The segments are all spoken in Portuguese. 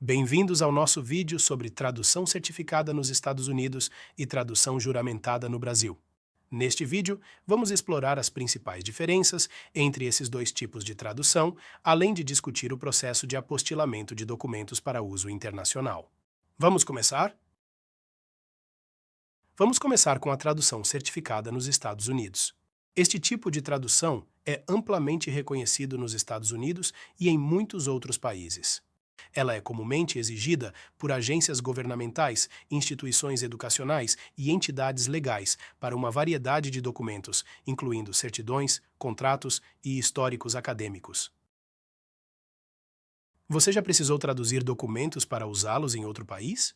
Bem-vindos ao nosso vídeo sobre tradução certificada nos Estados Unidos e tradução juramentada no Brasil. Neste vídeo, vamos explorar as principais diferenças entre esses dois tipos de tradução, além de discutir o processo de apostilamento de documentos para uso internacional. Vamos começar? Vamos começar com a tradução certificada nos Estados Unidos. Este tipo de tradução é amplamente reconhecido nos Estados Unidos e em muitos outros países. Ela é comumente exigida por agências governamentais, instituições educacionais e entidades legais para uma variedade de documentos, incluindo certidões, contratos e históricos acadêmicos. Você já precisou traduzir documentos para usá-los em outro país?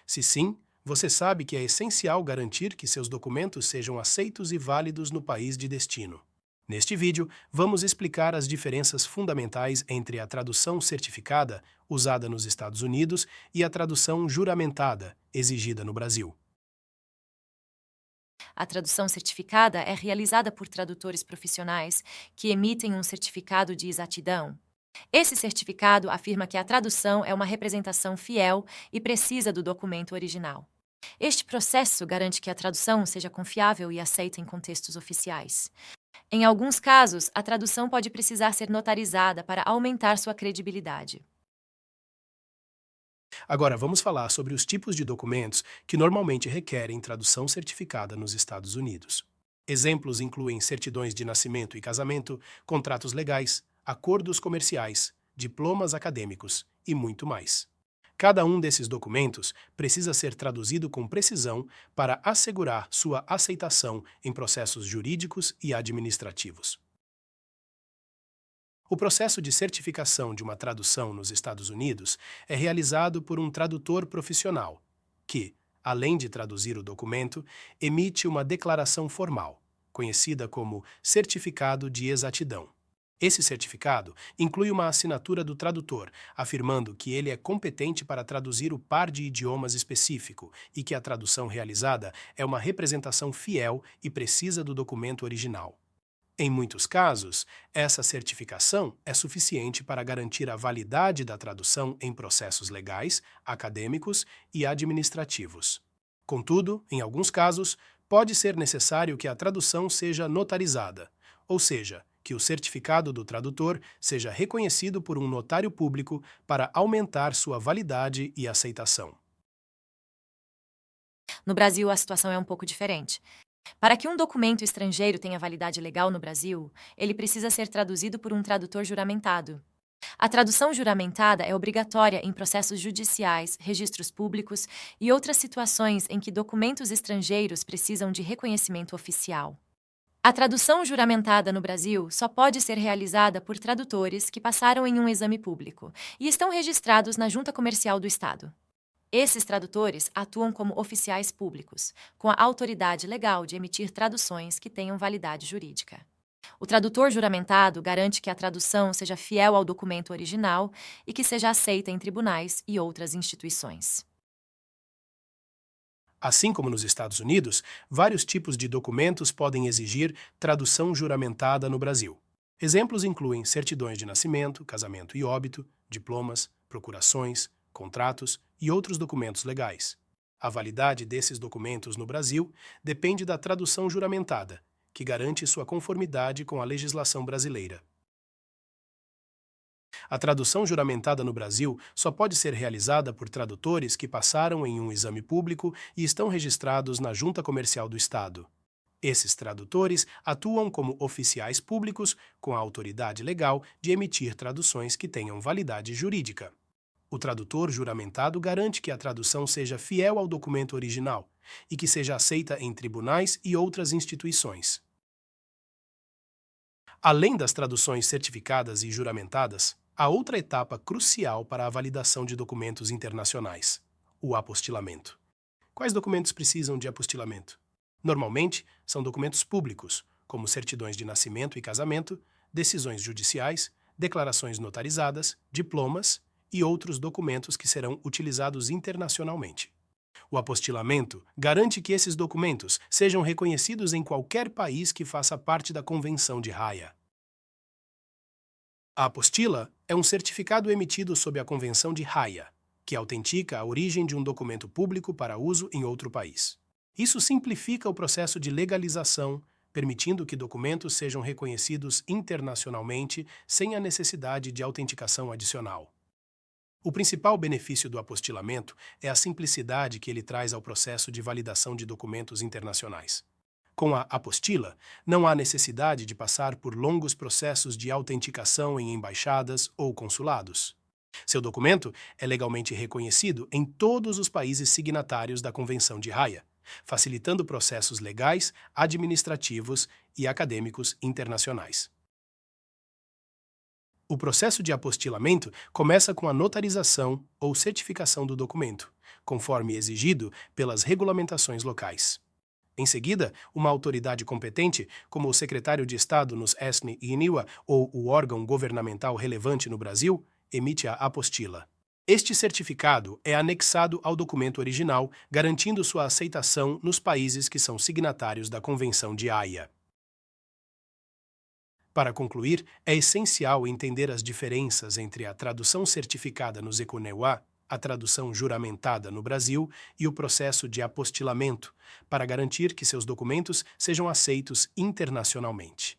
Se sim, você sabe que é essencial garantir que seus documentos sejam aceitos e válidos no país de destino. Neste vídeo, vamos explicar as diferenças fundamentais entre a tradução certificada, usada nos Estados Unidos, e a tradução juramentada, exigida no Brasil. A tradução certificada é realizada por tradutores profissionais que emitem um certificado de exatidão. Esse certificado afirma que a tradução é uma representação fiel e precisa do documento original. Este processo garante que a tradução seja confiável e aceita em contextos oficiais. Em alguns casos, a tradução pode precisar ser notarizada para aumentar sua credibilidade. Agora, vamos falar sobre os tipos de documentos que normalmente requerem tradução certificada nos Estados Unidos. Exemplos incluem certidões de nascimento e casamento, contratos legais, acordos comerciais, diplomas acadêmicos e muito mais. Cada um desses documentos precisa ser traduzido com precisão para assegurar sua aceitação em processos jurídicos e administrativos. O processo de certificação de uma tradução nos Estados Unidos é realizado por um tradutor profissional, que, além de traduzir o documento, emite uma declaração formal, conhecida como Certificado de Exatidão. Esse certificado inclui uma assinatura do tradutor, afirmando que ele é competente para traduzir o par de idiomas específico e que a tradução realizada é uma representação fiel e precisa do documento original. Em muitos casos, essa certificação é suficiente para garantir a validade da tradução em processos legais, acadêmicos e administrativos. Contudo, em alguns casos, pode ser necessário que a tradução seja notarizada, ou seja, que o certificado do tradutor seja reconhecido por um notário público para aumentar sua validade e aceitação. No Brasil, a situação é um pouco diferente. Para que um documento estrangeiro tenha validade legal no Brasil, ele precisa ser traduzido por um tradutor juramentado. A tradução juramentada é obrigatória em processos judiciais, registros públicos e outras situações em que documentos estrangeiros precisam de reconhecimento oficial. A tradução juramentada no Brasil só pode ser realizada por tradutores que passaram em um exame público e estão registrados na Junta Comercial do Estado. Esses tradutores atuam como oficiais públicos, com a autoridade legal de emitir traduções que tenham validade jurídica. O tradutor juramentado garante que a tradução seja fiel ao documento original e que seja aceita em tribunais e outras instituições. Assim como nos Estados Unidos, vários tipos de documentos podem exigir tradução juramentada no Brasil. Exemplos incluem certidões de nascimento, casamento e óbito, diplomas, procurações, contratos e outros documentos legais. A validade desses documentos no Brasil depende da tradução juramentada, que garante sua conformidade com a legislação brasileira. A tradução juramentada no Brasil só pode ser realizada por tradutores que passaram em um exame público e estão registrados na Junta Comercial do Estado. Esses tradutores atuam como oficiais públicos com a autoridade legal de emitir traduções que tenham validade jurídica. O tradutor juramentado garante que a tradução seja fiel ao documento original e que seja aceita em tribunais e outras instituições. Além das traduções certificadas e juramentadas, há outra etapa crucial para a validação de documentos internacionais: o apostilamento. Quais documentos precisam de apostilamento? Normalmente, são documentos públicos, como certidões de nascimento e casamento, decisões judiciais, declarações notarizadas, diplomas e outros documentos que serão utilizados internacionalmente. O apostilamento garante que esses documentos sejam reconhecidos em qualquer país que faça parte da Convenção de Haia. A apostila é um certificado emitido sob a Convenção de Haia. que autentica a origem de um documento público para uso em outro país. Isso simplifica o processo de legalização, permitindo que documentos sejam reconhecidos internacionalmente sem a necessidade de autenticação adicional. O principal benefício do apostilamento é a simplicidade que ele traz ao processo de validação de documentos internacionais. Com a apostila, não há necessidade de passar por longos processos de autenticação em embaixadas ou consulados. Seu documento é legalmente reconhecido em todos os países signatários da Convenção de Haia, facilitando processos legais, administrativos e acadêmicos internacionais. O processo de apostilamento começa com a notarização ou certificação do documento, conforme exigido pelas regulamentações locais. Em seguida, uma autoridade competente, como o secretário de Estado nos ESNE e INIWA ou o órgão governamental relevante no Brasil, emite a apostila. Este certificado é anexado ao documento original, garantindo sua aceitação nos países que são signatários da Convenção de Haia. Para concluir, é essencial entender as diferenças entre a tradução certificada no Zeconewa, a tradução juramentada no Brasil e o processo de apostilamento, para garantir que seus documentos sejam aceitos internacionalmente.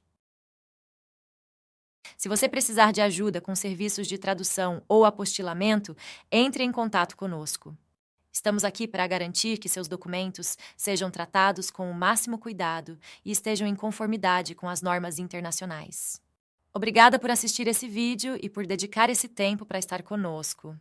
Se você precisar de ajuda com serviços de tradução ou apostilamento, entre em contato conosco. Estamos aqui para garantir que seus documentos sejam tratados com o máximo cuidado e estejam em conformidade com as normas internacionais. Obrigada por assistir esse vídeo e por dedicar esse tempo para estar conosco.